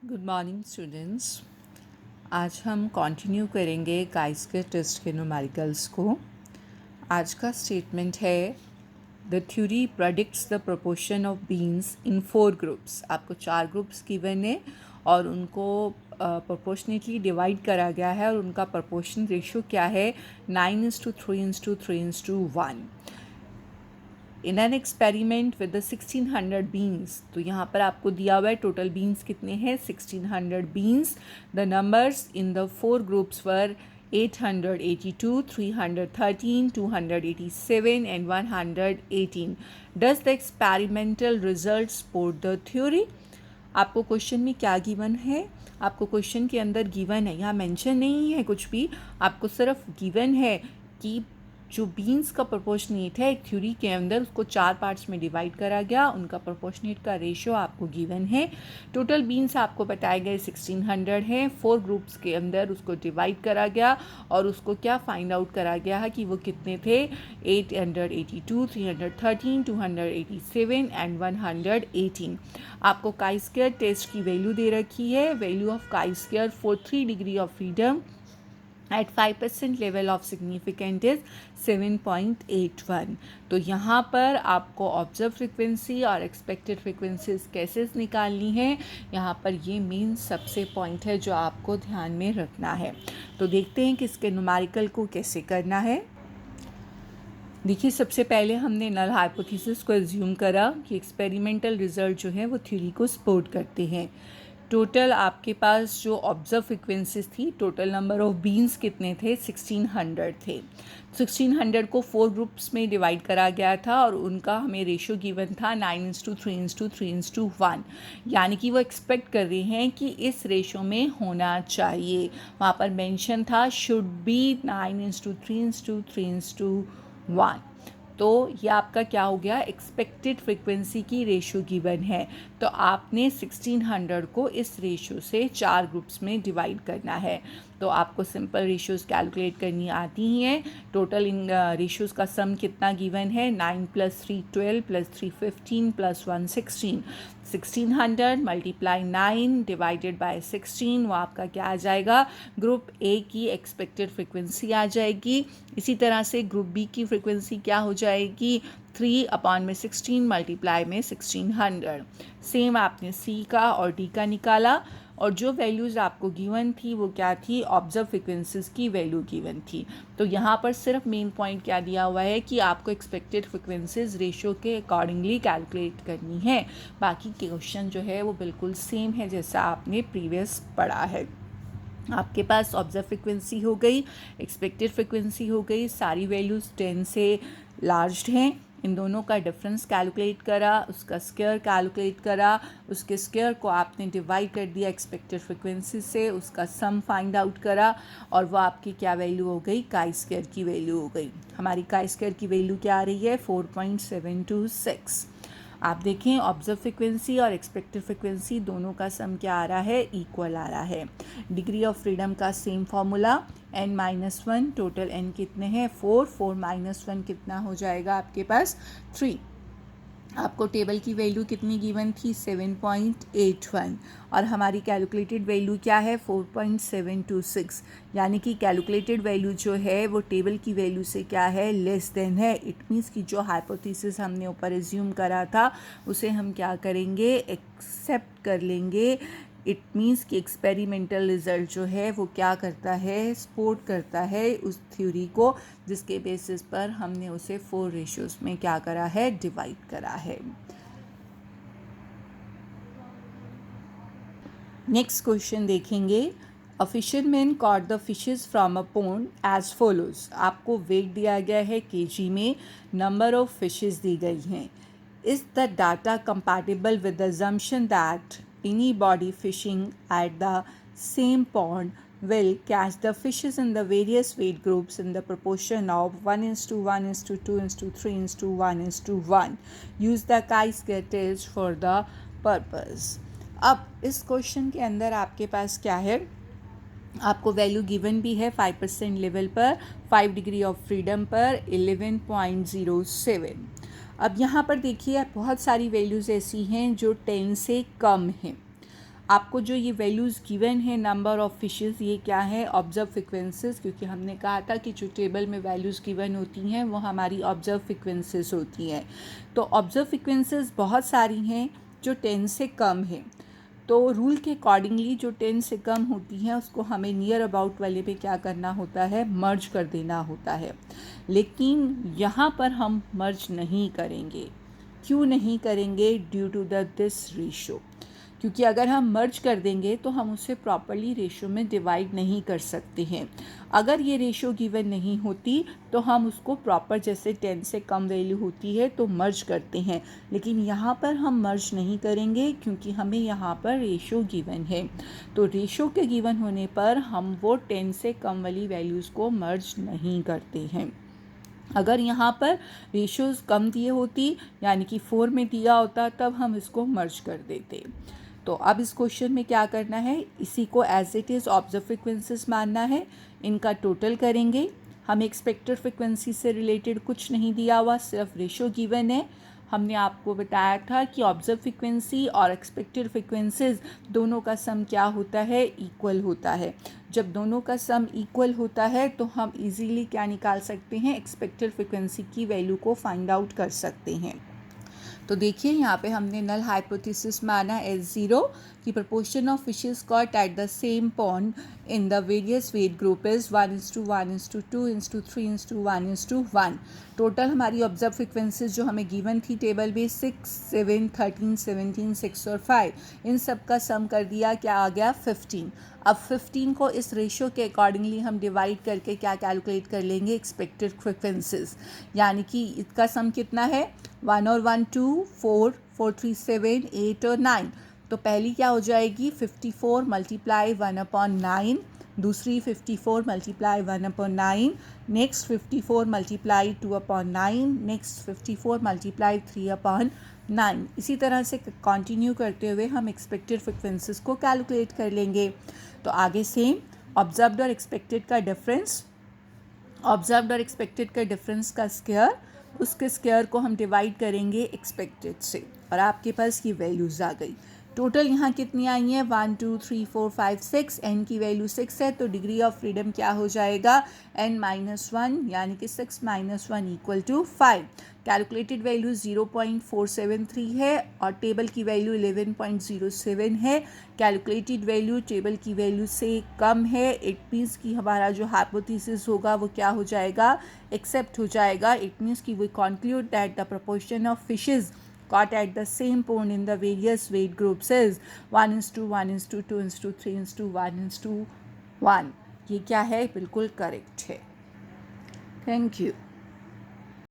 Good morning students. आज हम continue करेंगे काइस्कर टेस्ट के न्यूमेरिकल्स को। आज का स्टेटमेंट है the theory predicts the proportion of beans in 4 groups. आपको 4 ग्रुप्स गिवन है और उनको प्रोपोर्शनेटली डिवाइड करा गया है और उनका प्रोपोर्शन रेशियो क्या है 9:3:3:1 in an experiment with the 1600 beans. तो यहाँ पर आपको दिया हुआ है टोटल बीन्स कितने हैं 1600 beans. The numbers in the 4 groups were 882, 313, 287 and 118. Does the experimental result support the theory? आपको क्वेश्चन में क्या गिवन है? आपको क्वेश्चन के अंदर गिवन है, यहाँ मेंशन नहीं है कुछ भी, आपको सिर्फ गिवन है कि जो बीन्स का प्रोपोर्शनेट है एक थ्योरी के अंदर उसको 4 पार्ट्स में डिवाइड करा गया, उनका प्रोपोर्शनेट का रेशियो आपको गिवन है। टोटल बीन्स आपको बताए गए 1600 हैं। 4 ग्रुप्स के अंदर उसको डिवाइड करा गया और उसको क्या फाइंड आउट करा गया है कि वो कितने थे 882, 313, 287 एंड 118। आपको काई स्क्वायर टेस्ट की वैल्यू दे रखी है। Value of chi square for 3 degree of freedom at 5% level of significant is 7.81। तो यहाँ पर आपको ऑब्जर्व फ्रिक्वेंसी और एक्सपेक्टेड फ्रिक्वेंसीज कैसे निकालनी है, यहाँ पर ये मेन सबसे पॉइंट है जो आपको ध्यान में रखना है। तो देखते हैं कि इसके न्यूमेरिकल को कैसे करना है। देखिए, सबसे पहले हमने नल हाइपोथेसिस को एज्यूम करा कि एक्सपेरिमेंटल रिजल्ट जो है वो थ्योरी को सपोर्ट करते हैं। टोटल आपके पास जो ऑब्जर्व फ्रिक्वेंसीज थी, टोटल नंबर ऑफ बीन्स कितने थे 1600 थे। 1600 को 4 ग्रुप्स में डिवाइड करा गया था और उनका हमें रेशियो गिवन था 9:3:3:1, यानी कि वो एक्सपेक्ट कर रहे हैं कि इस रेशियो में होना चाहिए। वहाँ पर मेंशन था शुड बी 9:3:3:1। तो ये आपका क्या हो गया, एक्सपेक्टेड फ्रिक्वेंसी की रेशियो गिवन है। तो आपने 1600 को इस रेशियो से 4 ग्रुप्स में डिवाइड करना है। तो आपको सिंपल रेशियोज कैलकुलेट करनी आती ही हैं। टोटल इन रेशियोज का सम कितना गिवन है 9 + 3 12 + 3 15 + 1 16। 1600 मल्टीप्लाई 9 डिवाइडेड बाय 16, वो आपका क्या आ जाएगा, ग्रुप ए की एक्सपेक्टेड फ्रिक्वेंसी आ जाएगी। इसी तरह से ग्रुप बी की फ्रिक्वेंसी क्या हो जाएगी 3/16 मल्टीप्लाई में 1600। सेम आपने सी का और डी का निकाला और जो वैल्यूज़ आपको गिवन थी वो क्या थी, ऑब्जर्व फ्रिक्वेंसीज की वैल्यू गिवन थी। तो यहाँ पर सिर्फ मेन पॉइंट क्या दिया हुआ है कि आपको एक्सपेक्टेड फ्रिक्वेंसीज रेशियो के अकॉर्डिंगली कैलकुलेट करनी है। बाकी क्वेश्चन जो है वो बिल्कुल सेम है जैसा आपने प्रीवियस पढ़ा है। आपके पास ऑब्जर्व फ्रिक्वेंसी हो गई, एक्सपेक्टेड फ्रिक्वेंसी हो गई, सारी वैल्यूज़ 10 से लार्ज हैं। इन दोनों का डिफरेंस कैलकुलेट करा, उसका स्क्वायर कैलकुलेट करा, उसके स्क्वायर को आपने डिवाइड कर दिया एक्सपेक्टेड फ्रिक्वेंसी से, उसका सम फाइंड आउट करा और वो आपकी क्या वैल्यू हो गई, काई स्क्वायर की वैल्यू हो गई। हमारी काई स्क्वायर की वैल्यू क्या आ रही है 4.726। आप देखें ऑब्जर्व फ्रिक्वेंसी और एक्सपेक्टेड फ्रिक्वेंसी दोनों का सम क्या आ रहा है, इक्वल आ रहा है। डिग्री ऑफ फ्रीडम का same formula n-1, total n कितने हैं 4 -1 कितना हो जाएगा आपके पास 3। आपको टेबल की वैल्यू कितनी गिवन थी 7.81 और हमारी कैलकुलेटेड वैल्यू क्या है 4.726, यानी कि कैलकुलेटेड वैल्यू जो है वो टेबल की वैल्यू से क्या है, लेस देन है। इट मीन्स कि जो हाइपोथेसिस हमने ऊपर एज्यूम करा था उसे हम क्या करेंगे, एक्सेप्ट कर लेंगे। इट मीन्स कि एक्सपेरिमेंटल रिजल्ट जो है वो क्या करता है, सपोर्ट करता है उस थ्योरी को जिसके बेसिस पर हमने उसे 4 रेशियोज में क्या करा है, डिवाइड करा है। नेक्स्ट क्वेश्चन देखेंगे। A fisherman caught the fishes from a pond as follows. आपको वेट दिया गया है केजी में, नंबर ऑफ फिशेज दी गई हैं। Is the data compatible with the assumption that anybody fishing at the same pond will catch the fishes in the various weight groups in the proportion of 1:1:2:3:1:1. Use the chi-square test for the purpose. अब इस question के अंदर आपके पास क्या है, आपको value given भी है 5% लेवल पर, 5 डिग्री ऑफ फ्रीडम पर 11.07। अब यहाँ पर देखिए बहुत सारी वैल्यूज़ ऐसी हैं जो 10 से कम हैं। आपको जो ये वैल्यूज़ गिवन है नंबर ऑफ फिशेस, ये क्या है? ऑब्जर्व फ्रिक्वेंसीज, क्योंकि हमने कहा था कि जो टेबल में वैल्यूज़ गिवन होती हैं वो हमारी ऑब्जर्व फ्रिक्वेंसीज होती हैं। तो ऑब्जर्व फ्रिक्वेंसीज बहुत सारी हैं जो 10 से कम है, तो रूल के अकॉर्डिंगली जो 10 से कम होती हैं उसको हमें नियर अबाउट वाले पे क्या करना होता है? मर्ज कर देना होता है। लेकिन यहाँ पर हम मर्ज नहीं करेंगे। क्यों नहीं करेंगे? ड्यू टू दिस रेशो, क्योंकि अगर हम मर्ज कर देंगे तो हम उसे प्रॉपरली रेशो में डिवाइड नहीं कर सकते हैं। अगर ये रेशो गिवन नहीं होती तो हम उसको प्रॉपर, जैसे 10 से कम वैल्यू होती है तो मर्ज करते हैं, लेकिन यहाँ पर हम मर्ज नहीं करेंगे क्योंकि हमें यहाँ पर रेशो गिवन है। तो रेशो के गिवन होने पर हम वो 10 से कम वाली वैल्यूज़ को मर्ज नहीं करते हैं। अगर यहाँ पर रेशोज़ कम दिए होती, यानी कि 4 में दिया होता, तब हम इसको मर्ज कर देते। तो अब इस क्वेश्चन में क्या करना है? इसी को as it is observe frequencies मानना है, इनका टोटल करेंगे। हमें एक्सपेक्टेड फ्रिक्वेंसी से रिलेटेड कुछ नहीं दिया हुआ, सिर्फ रेशो गिवन है। हमने आपको बताया था कि ऑब्जर्व फ्रिक्वेंसी और एक्सपेक्टेड फ्रिक्वेंसीज दोनों का सम क्या होता है? इक्वल होता है। जब दोनों का सम इक्वल होता है तो हम इजीली क्या निकाल सकते हैं? एक्सपेक्टेड फ्रिक्वेंसी की वैल्यू को फाइंड आउट कर सकते हैं। तो देखिए यहाँ पे हमने नल हाइपोथेसिस माना S0 की proportion of fishes caught at the same pond in the various weight group is 1:1:2:3:1:1. Total हमारी ऑब्जर्व फ्रिक्वेंसीज जो हमें गिवन थी टेबल में 6, 7, 13, 17, 6 और 5, इन सब का सम कर दिया, क्या आ गया? 15। अब 15 को इस रेशियो के अकॉर्डिंगली हम डिवाइड करके क्या कैलकुलेट कर लेंगे? एक्सपेक्टेड फ्रिक्वेंसीज, यानी कि इसका सम कितना है? 1 और 1 2, 4, 4 3 7, 8 और 9। तो पहली क्या हो जाएगी? 54 मल्टीप्लाई 1/9, दूसरी 54 multiply 1/9, next 54 multiply 2/9, next 54 multiply 3/9। इसी तरह से कंटिन्यू करते हुए हम एक्सपेक्टेड फ्रिक्वेंसीज को कैलकुलेट कर लेंगे। तो आगे सेम ऑब्जर्व्ड और एक्सपेक्टेड का डिफरेंस, ऑब्जर्व्ड और एक्सपेक्टेड का डिफरेंस का स्क्वायर, उसके स्क्वायर को हम डिवाइड करेंगे एक्सपेक्टेड से, और आपके पास ये वैल्यूज़ आ गई। टोटल यहाँ कितनी आई हैं? 1 2 3 4 5 6, एन की वैल्यू 6 है, तो डिग्री ऑफ फ्रीडम क्या हो जाएगा? n-1, यानी कि 6 - 1 = 5। कैलकुलेटेड वैल्यू 0.473 है और टेबल की वैल्यू 11.07 है। कैलकुलेटेड वैल्यू टेबल की वैल्यू से कम है, इट मीन्स कि हमारा जो हाइपोथेसिस होगा वो क्या हो जाएगा? एक्सेप्ट हो जाएगा। इट मीन्स कि we conclude that the proportion of fishes caught at the same pond in the various weight groups is 1:1:2:3:1:1. ये क्या है? बिल्कुल करेक्ट है। Thank you.